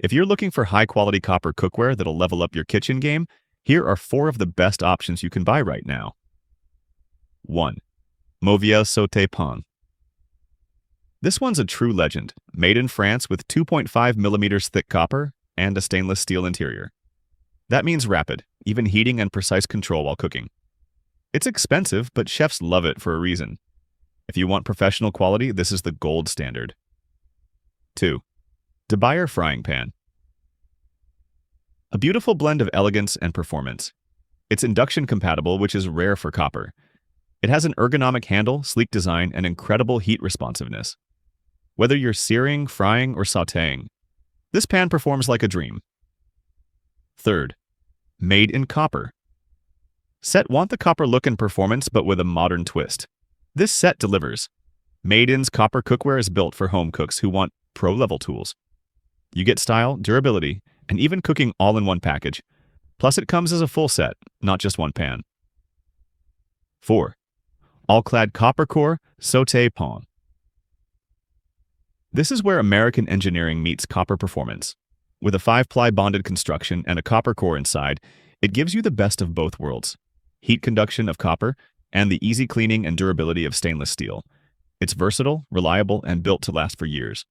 If you're looking for high-quality copper cookware that'll level up your kitchen game, here are 4 of the best options you can buy right now. 1. Mauviel sauté pan. This one's a true legend, made in France with 2.5 millimeters thick copper and a stainless steel interior. That means rapid, even heating and precise control while cooking. It's expensive, but chefs love it for a reason. If you want professional quality, this is the gold standard. 2. De Beyer frying pan. A beautiful blend of elegance and performance. It's induction compatible, which is rare for copper. It has an ergonomic handle, sleek design, and incredible heat responsiveness. Whether you're searing, frying, or sautéing, this pan performs like a dream. 3. Made in copper. Set want the copper look and performance, but with a modern twist. This set delivers. Made In's copper cookware is built for home cooks who want pro-level tools. You get style, durability, and even cooking all in one package. Plus, it comes as a full set, not just one pan. 4. All-Clad copper core sauté pan. This is where American engineering meets copper performance. With a 5-ply bonded construction and a copper core inside, it gives you the best of both worlds. Heat conduction of copper and the easy cleaning and durability of stainless steel. It's versatile, reliable, and built to last for years.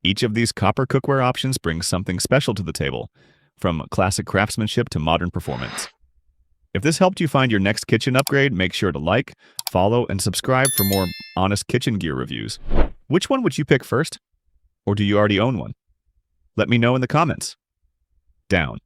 Each of these copper cookware options brings something special to the table, from classic craftsmanship to modern performance. If this helped you find your next kitchen upgrade, make sure to like, follow, and subscribe for more honest kitchen gear reviews. Which one would you pick first? Or do you already own one? Let me know in the comments. Down.